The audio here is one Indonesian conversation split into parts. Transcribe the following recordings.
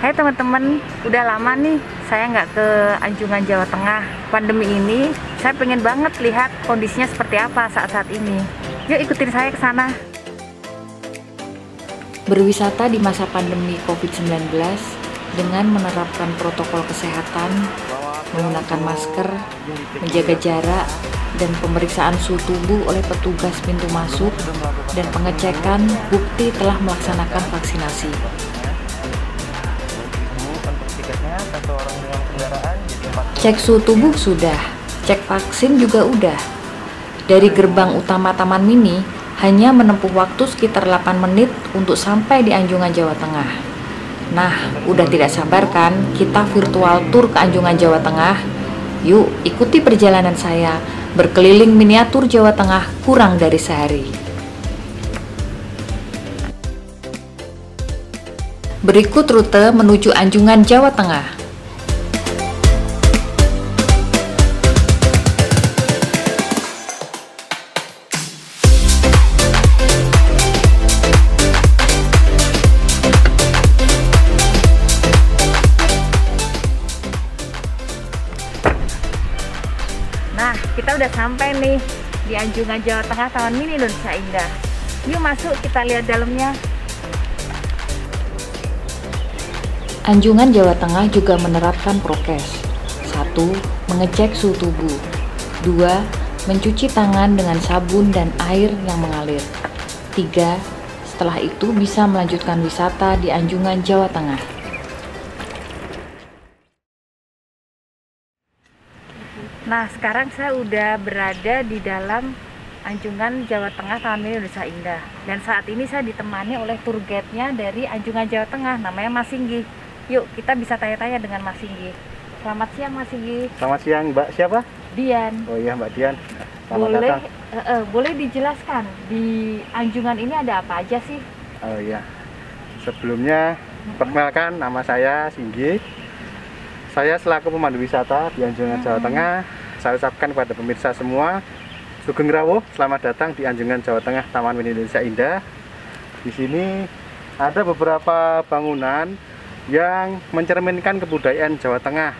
Hai teman-teman, udah lama nih saya nggak ke Anjungan Jawa Tengah. Pandemi ini saya pengen banget lihat kondisinya seperti apa saat-saat ini. Yuk ikutin saya ke sana. Berwisata di masa pandemi COVID-19 dengan menerapkan protokol kesehatan, menggunakan masker, menjaga jarak, dan pemeriksaan suhu tubuh oleh petugas pintu masuk, dan pengecekan bukti telah melaksanakan vaksinasi. Cek suhu tubuh sudah, cek vaksin juga udah. Dari gerbang utama Taman Mini, hanya menempuh waktu sekitar 8 menit untuk sampai di Anjungan Jawa Tengah. Nah, udah tidak sabar kan kita virtual tour ke Anjungan Jawa Tengah? Yuk, ikuti perjalanan saya berkeliling miniatur Jawa Tengah kurang dari sehari. Berikut rute menuju Anjungan Jawa Tengah. Nah, kita udah sampai nih di Anjungan Jawa Tengah Taman Mini Indonesia Indah. Yuk masuk, kita lihat dalamnya. Anjungan Jawa Tengah juga menerapkan prokes. 1. Mengecek suhu tubuh. 2. Mencuci tangan dengan sabun dan air yang mengalir. 3. Setelah itu bisa melanjutkan wisata di Anjungan Jawa Tengah. Nah, sekarang saya udah berada di dalam Anjungan Jawa Tengah Taman Mini Indonesia Indah. Dan saat ini saya ditemani oleh tour guide-nya dari Anjungan Jawa Tengah, namanya Mas Singgi. Yuk, kita bisa tanya-tanya dengan Mas Singgi. Selamat siang, Mas Singgi. Selamat siang, Mbak. Siapa? Dian. Oh iya, Mbak Dian. Selamat Boleh, datang. boleh dijelaskan di Anjungan ini ada apa aja sih? Oh iya. Sebelumnya, perkenalkan, nama saya Singgi. Saya selaku pemandu wisata di Anjungan Jawa Tengah. Saya ucapkan kepada pemirsa semua, Sugeng Rawuh, selamat datang di Anjungan Jawa Tengah Taman Mini Indonesia Indah. Di sini ada beberapa bangunan yang mencerminkan kebudayaan Jawa Tengah.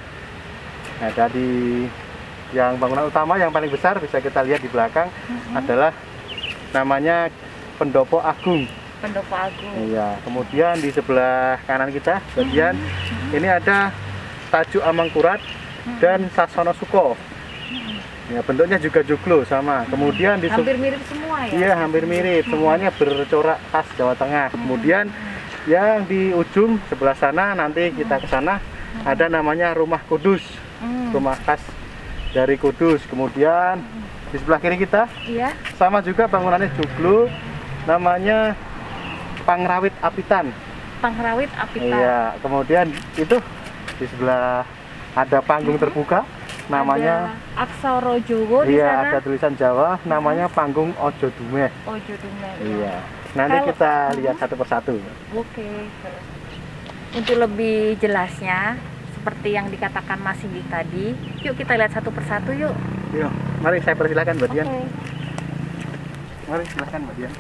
Nah, dari yang bangunan utama yang paling besar bisa kita lihat di belakang adalah namanya Pendopo Agung. Pendopo Agung. Iya. Kemudian di sebelah kanan kita bagian ini ada Tajuk Amangkurat dan Sasono Suko. Ya, bentuknya juga joglo sama. Kemudian di hampir mirip semua ya? Iya, hampir mirip. Semuanya bercorak khas Jawa Tengah. Kemudian yang di ujung sebelah sana, nanti kita ke sana, ada namanya Rumah Kudus. Rumah khas dari Kudus. Kemudian di sebelah kiri kita, Iya. sama juga bangunannya joglo, namanya Pangrawit Apitan. Pangrawit Apitan. Iya, kemudian itu di sebelah ada panggung terbuka, namanya ada Aksara Jawa di iya, sana. ada tulisan Jawa, namanya Panggung Ojo Dumeh. Ojo Dumeh. Iya. Nanti Kalau- kita lihat satu persatu. Oke. Untuk lebih jelasnya, seperti yang dikatakan Mas Singgi tadi, yuk kita lihat satu persatu yuk. Yuk, mari saya persilakan Mbak Dian. Oke. Mari silakan Mbak Dian.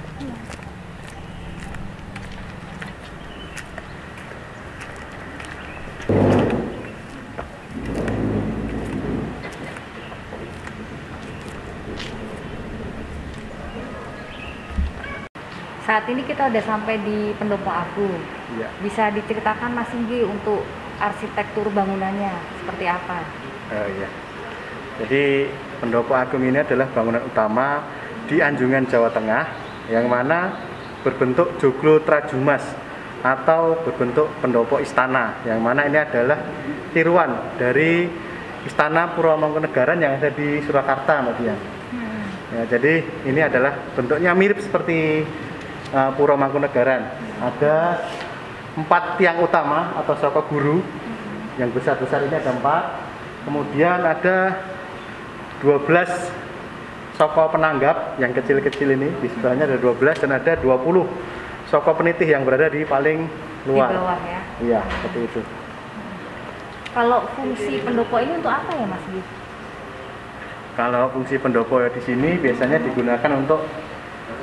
Saat ini kita udah sampai di Pendopo Agung. Iya. Bisa diceritakan Mas Singgi untuk arsitektur bangunannya seperti apa? Iya. Jadi Pendopo Agung ini adalah bangunan utama di Anjungan Jawa Tengah yang mana berbentuk joglo trajumas atau berbentuk pendopo istana, yang mana ini adalah tiruan dari Istana Purwomangkunegaran yang ada di Surakarta, Mbak Dian. Ya, jadi ini adalah bentuknya mirip seperti Purwomangkunegaran. Ada 4 tiang utama atau saka guru, yang besar-besar ini ada 4. Kemudian ada 12 saka penanggap yang kecil-kecil ini, di sebelahnya ada 12 dan ada 20 saka penitih yang berada di paling luar. Di bawah ya. Iya, seperti itu. Kalau fungsi pendopo ini untuk apa ya Mas Singgi? Kalau fungsi pendopo di sini biasanya digunakan untuk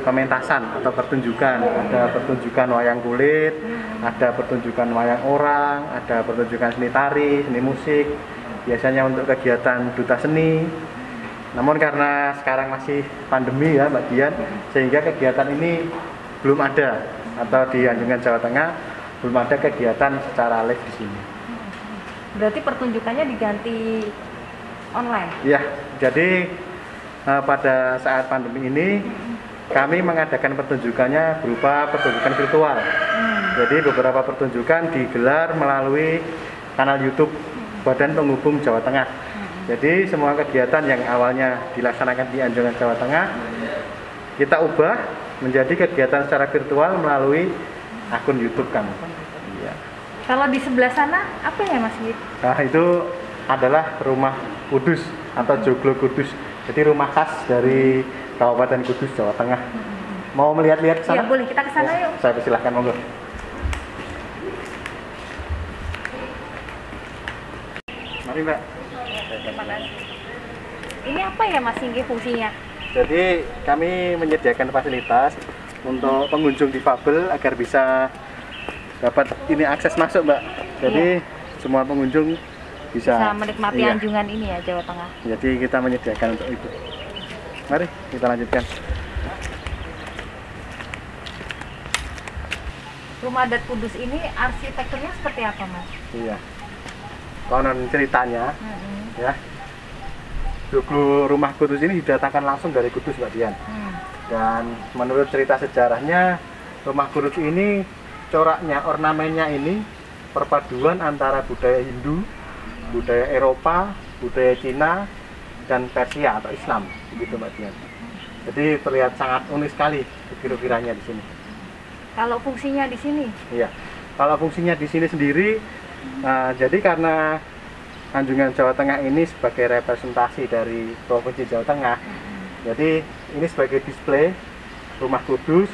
pementasan atau pertunjukan. Ada pertunjukan wayang kulit, ada pertunjukan wayang orang, ada pertunjukan seni tari, seni musik. Biasanya untuk kegiatan duta seni. Namun karena sekarang masih pandemi ya Mbak Dian, sehingga kegiatan ini belum ada, atau di Anjungan Jawa Tengah belum ada kegiatan secara live di sini. Berarti pertunjukannya diganti online? Ya, jadi pada saat pandemi ini kami mengadakan pertunjukannya berupa pertunjukan virtual. Jadi beberapa pertunjukan digelar melalui kanal YouTube Badan Penghubung Jawa Tengah. Jadi semua kegiatan yang awalnya dilaksanakan di Anjungan Jawa Tengah kita ubah menjadi kegiatan secara virtual melalui akun YouTube kami. Iya. Kalau di sebelah sana apa ya Mas Wid? Nah itu adalah Rumah Kudus atau Joglo Kudus. Jadi rumah khas dari Kabupaten Kudus, Jawa Tengah. Mau melihat-lihat ke sana? Ya boleh, kita ke sana yuk. Saya persilahkan, monggo. Mari Mbak. Terima kasih. Ini apa ya Mas Singgi fungsinya? Jadi kami menyediakan fasilitas untuk pengunjung difabel agar bisa dapat ini akses masuk Mbak. Jadi semua pengunjung bisa menikmati Anjungan ini ya, Jawa Tengah. Jadi kita menyediakan untuk itu. Mari kita lanjutkan. Rumah adat Kudus ini arsitekturnya seperti apa Mas? Iya. Konon ceritanya, ya, Joglo Rumah Kudus ini didatangkan langsung dari Kudus Mbak Dian. Dan menurut cerita sejarahnya, Rumah Kudus ini coraknya, ornamennya ini perpaduan antara budaya Hindu, budaya Eropa, budaya Cina, dan Persia atau Islam, begitu Mbak Dian. Jadi terlihat sangat unik sekali ukir-ukirannya di sini. Kalau fungsinya di sini? Iya. Kalau fungsinya di sini sendiri, jadi karena Anjungan Jawa Tengah ini sebagai representasi dari Provinsi Jawa Tengah, jadi ini sebagai display Rumah Kudus.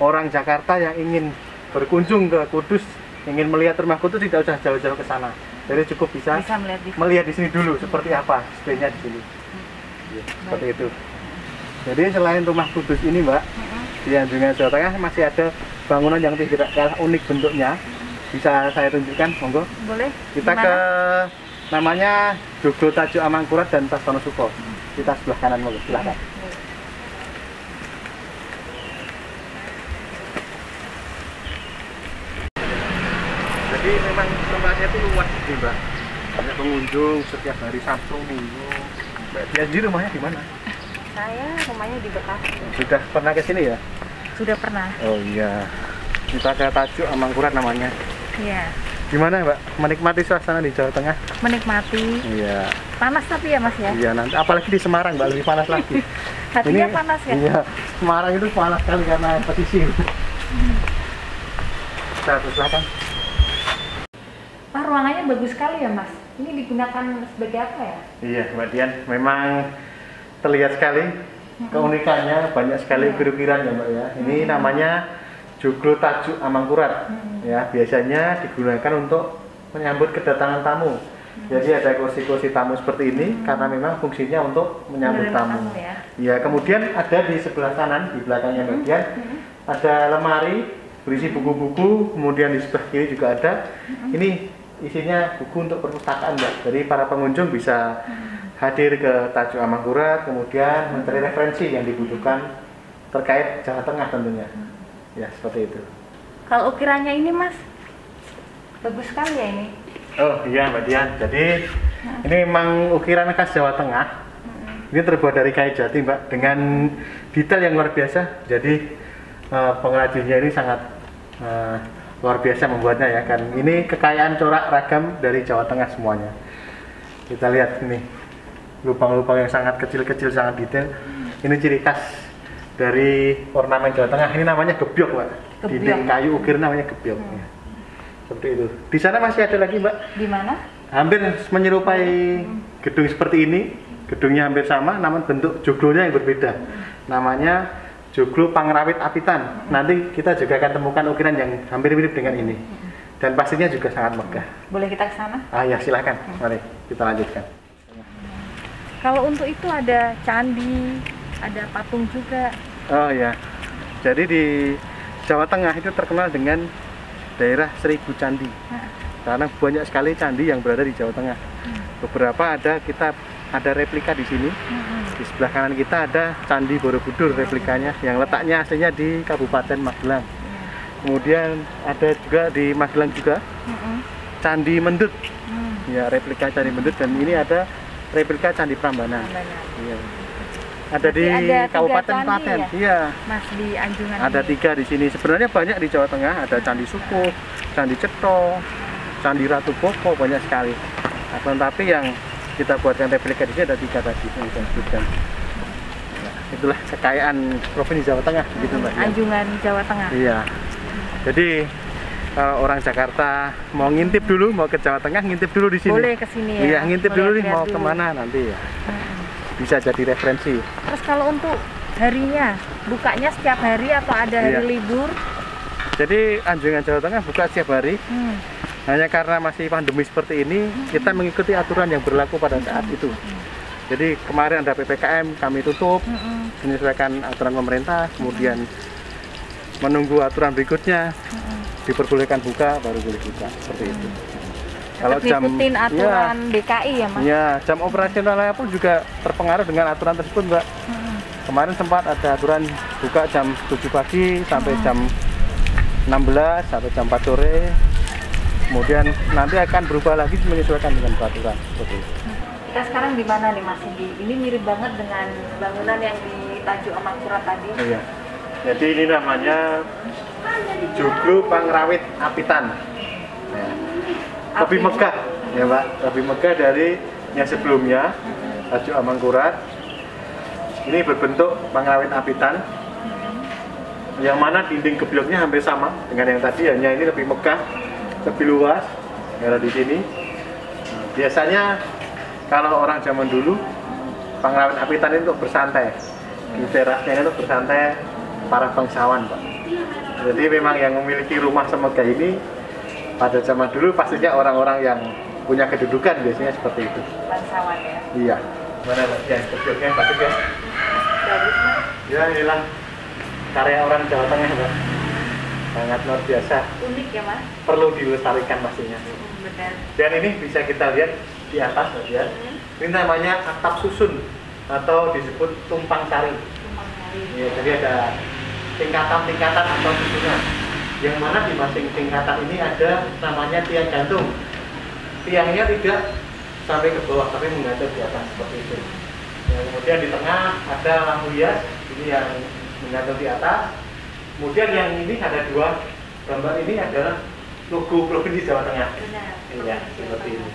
Orang Jakarta yang ingin berkunjung ke Kudus, ingin melihat Rumah Kudus tidak usah jauh-jauh ke sana. Jadi cukup bisa melihat di sini dulu seperti apa displaynya di sini. Ya, seperti itu. Jadi selain Rumah Kudus ini Mbak, di Anjungan Jawa Tengah masih ada bangunan yang tidak kalah unik bentuknya. Bisa saya tunjukkan, monggo. Boleh. Kita ke namanya Joglo Tajuk Amangkurat dan Sastono Suko. Kita sebelah kanan, monggo. Silakan. Jadi memang tempatnya itu luas sih Mbak. Banyak pengunjung setiap hari Sabtu Minggu. Mbak Dian di rumahnya di mana? Saya rumahnya di Bekasi. Sudah pernah ke sini ya? Sudah pernah. Oh iya. Kita ke Tajuk Amangkurat namanya. Iya. Gimana Mbak? Menikmati suasana di Jawa Tengah? Menikmati. Iya. Panas tapi ya Mas ya? Iya, nanti apalagi di Semarang Mbak lebih panas lagi. Hatinya panas ya? Iya. Semarang itu panas sekali karena petisi. Kita silakan. Wah, ruangannya bagus sekali ya Mas. Ini digunakan sebagai apa ya? Iya Mbak Dian, memang terlihat sekali keunikannya, banyak sekali ukir-ukiran ya Mbak ya. Ini namanya Joglo Tajuk Amangkurat. Ya, biasanya digunakan untuk menyambut kedatangan tamu. Jadi ada kursi-kursi tamu seperti ini karena memang fungsinya untuk menyambut tamu. Ya, kemudian ada di sebelah kanan, di belakangnya Mbak Dian, ada lemari berisi buku-buku, kemudian di sebelah kiri juga ada. Ini isinya buku untuk perpustakaan Mbak. Jadi para pengunjung bisa hadir ke Tajuk Amangkurat, kemudian mencari referensi yang dibutuhkan terkait Jawa Tengah tentunya. Ya, seperti itu. Kalau ukirannya ini Mas, bagus sekali ya ini. Oh iya Mbak Dian, jadi ini memang ukiran khas Jawa Tengah. Ini terbuat dari kayu jati Mbak, dengan detail yang luar biasa. Jadi pengrajinnya ini sangat luar biasa membuatnya ya kan. Ini kekayaan corak ragam dari Jawa Tengah semuanya. Kita lihat ini lubang-lubang yang sangat kecil-kecil, sangat detail. Ini ciri khas dari ornamen Jawa Tengah. Ini namanya gebyok Mbak. Dinding kayu ukir namanya gebyok. Ya. Seperti itu. Di sana masih ada lagi Mbak. Di mana? Hampir menyerupai gedung seperti ini. Gedungnya hampir sama, namun bentuk joglonya yang berbeda. Namanya Joglo Pangrawit Apitan. Nanti kita juga akan temukan ukiran yang hampir mirip dengan ini. Dan pastinya juga sangat megah. Boleh kita ke sana? Ah ya, silakan. Mari kita lanjutkan. Kalau untuk itu ada candi, ada patung juga. Oh ya. Jadi di Jawa Tengah itu terkenal dengan daerah 1000 candi. Karena banyak sekali candi yang berada di Jawa Tengah. Beberapa ada replika di sini. Di sebelah kanan kita ada Candi Borobudur replikanya yang letaknya aslinya di Kabupaten Magelang. Kemudian ada juga di Magelang juga Candi Mendut. Ya, replika Candi Mendut, dan ini ada replika Candi Prambanan. Iya. Ada di Kabupaten Klaten. Ya? Iya. Mas di Anjungan. Ada 3 di sini. Sebenarnya banyak di Jawa Tengah. Ada Candi Sukuh, Candi Cetho, Candi Ratu Boko, banyak sekali. Tetapi yang kita buatkan replika di sini ada 3 tadi yang saya sebutkan. Itulah kekayaan provinsi Jawa Tengah, gitu Mbak. Anjungan Jawa Tengah. Iya. Jadi kalau orang Jakarta mau ngintip dulu, mau ke Jawa Tengah, ngintip dulu di sini. Boleh ke sini ya. Iya, ngintip dulu nih mau dulu. kemana nanti ya. Bisa jadi referensi. Terus kalau untuk harinya, bukanya setiap hari atau ada hari libur? Jadi Anjungan Jawa Tengah buka setiap hari. Hanya karena masih pandemi seperti ini, kita mengikuti aturan yang berlaku pada saat itu. Jadi kemarin ada PPKM, kami tutup, menyesuaikan aturan pemerintah, kemudian menunggu aturan berikutnya, diperbolehkan buka, baru boleh buka, seperti itu. Kalau ngikutin aturan DKI ya Mas? Ya, jam operasionalnya pun juga terpengaruh dengan aturan tersebut Mbak. Kemarin sempat ada aturan buka jam 7 pagi sampai jam 16 atau jam 4 sore. Kemudian nanti akan berubah lagi menyesuaikan dengan peraturan seperti itu. Kita sekarang di mana nih Mas Sindi? Ini mirip banget dengan bangunan yang di Tanjung Amangkurat tadi. Iya. Jadi ini namanya Joglo Pangrawit Apitan. Ya. Lebih megah, ya Mbak. Lebih megah dari yang sebelumnya, Tanjung Amangkurat. Ini berbentuk Pangrawit Apitan. Yang mana dinding gebloknya hampir sama dengan yang tadi, hanya ini lebih megah, lebih luas. Ada di sini. Biasanya kalau orang zaman dulu, Pangrawit Apitan itu untuk bersantai. Di terasnya itu bersantai para bangsawan, Pak. Jadi memang yang memiliki rumah semegah ini pada zaman dulu pastinya orang-orang yang punya kedudukan, biasanya seperti itu. Bangsawan ya? Iya. Mana bagian kecilnya, bagus ya? Bagus Mas. Ya, inilah karya orang Jawa Tengah, Pak. Sangat luar biasa. Unik ya Mas? Perlu dilestarikan pastinya. Benar. Dan ini bisa kita lihat di atas, ya. Ini namanya atap susun atau disebut tumpang sari. Ya, jadi ada tingkatan-tingkatan atau susunan. Yang mana di masing tingkatan ini ada namanya tiang gantung. Tiangnya tidak sampai ke bawah, tapi menggantung di atas seperti itu. Ya, kemudian di tengah ada lampu hias, ini yang menggantung di atas. Kemudian yang ini ada 2 gambar, ini adalah logo Provinsi Jawa Tengah. Benar. Iya, seperti ini.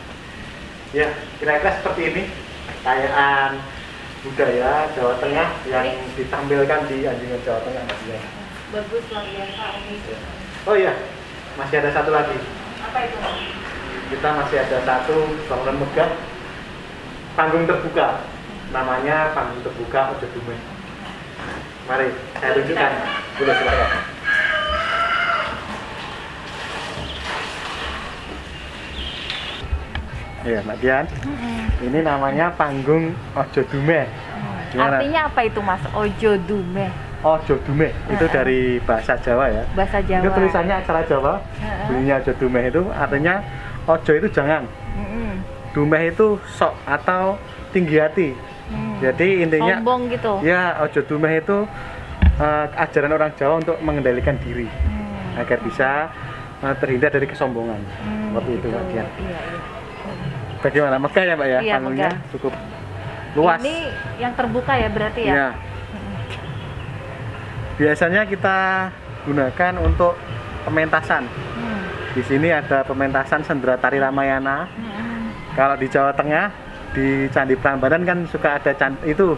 Ya, kira-kira seperti ini kekayaan budaya Jawa Tengah yang ditampilkan di Anjungan Jawa Tengah. Ya. Bagus, luar biasa, unik. Oh iya, masih ada satu lagi. Apa itu Mas? Kita masih ada satu bangunan megah, panggung terbuka. Namanya panggung terbuka Ojo Dumeh. Mari, saya tunjukkan. Boleh, silakan. Iya, Mbak Dian. Ini namanya panggung Ojo Dumeh. Gimana? Artinya apa itu Mas? Ojo Dumeh. Ojo Dumeh itu dari bahasa Jawa ya. Bahasa Jawa. Itu tulisannya aksara Jawa. Bunyinya Ojo Dumeh itu artinya ojo itu jangan. Dumeh itu sok atau tinggi hati. Jadi intinya sombong gitu. Ya, Ojo Dumeh itu ajaran orang Jawa untuk mengendalikan diri agar bisa terhindar dari kesombongan. Seperti itu Mbak Dian. Iya. Bagaimana? Megah ya Mbak ya? Iya, panggungnya megah. cukup luas. Ini yang terbuka ya berarti ya? Iya. Biasanya kita gunakan untuk pementasan. Di sini ada pementasan Sendera Tari Ramayana. Kalau di Jawa Tengah, di Candi Prambanan kan suka ada itu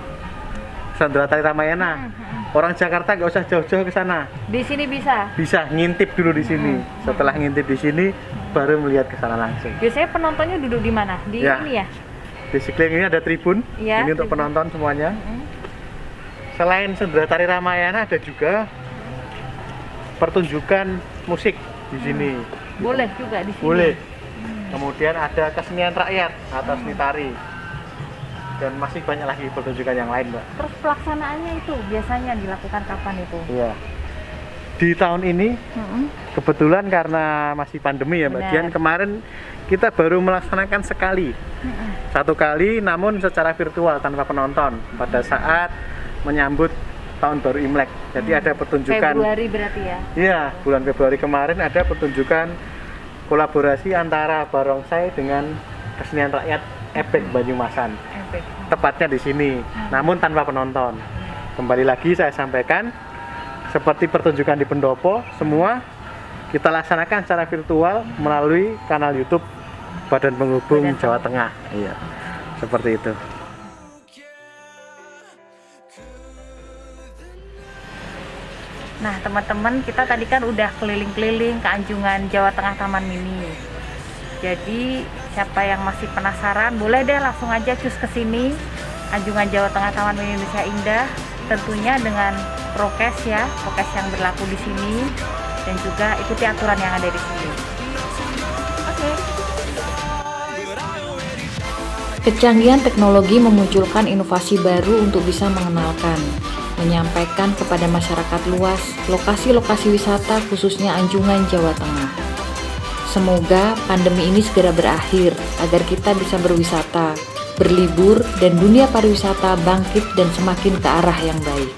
Sendera Tari Ramayana. Orang Jakarta nggak usah jauh-jauh ke sana. Di sini bisa? Bisa ngintip dulu di sini. Setelah ngintip di sini, baru melihat ke sana langsung. Biasanya penontonnya duduk di mana? Di ini ya? Di sekeliling ini ada tribun. Ya, ini untuk penonton semuanya. Selain Sendera Tari Ramayana, ada juga pertunjukan musik di sini. Boleh juga di sini? Boleh. Kemudian ada kesenian rakyat atau seni tari. Dan masih banyak lagi pertunjukan yang lain, Mbak. Terus pelaksanaannya itu biasanya dilakukan kapan itu? Iya. di tahun ini kebetulan karena masih pandemi ya Mbak Benar. Dian, kemarin kita baru melaksanakan sekali, satu kali, namun secara virtual tanpa penonton pada saat menyambut tahun baru Imlek. Jadi ada pertunjukan Februari berarti ya? Iya, bulan Februari kemarin ada pertunjukan kolaborasi antara barongsai dengan kesenian rakyat Ebek Banyumasan. Ebek. Tepatnya di sini, namun tanpa penonton. Kembali lagi saya sampaikan, seperti pertunjukan di pendopo, semua kita laksanakan secara virtual melalui kanal YouTube Badan Penghubung Jawa Tengah. Iya, seperti itu. Nah teman-teman, kita tadi kan udah keliling-keliling ke Anjungan Jawa Tengah Taman Mini. Jadi siapa yang masih penasaran, boleh deh langsung aja cus ke sini, Anjungan Jawa Tengah Taman Mini Indonesia Indah, tentunya dengan prokes ya, prokes yang berlaku di sini, dan juga ikuti aturan yang ada di sini. Oke. Kecanggihan teknologi memunculkan inovasi baru untuk bisa mengenalkan, menyampaikan kepada masyarakat luas lokasi-lokasi wisata khususnya Anjungan Jawa Tengah. Semoga pandemi ini segera berakhir agar kita bisa berwisata, berlibur, dan dunia pariwisata bangkit dan semakin ke arah yang baik.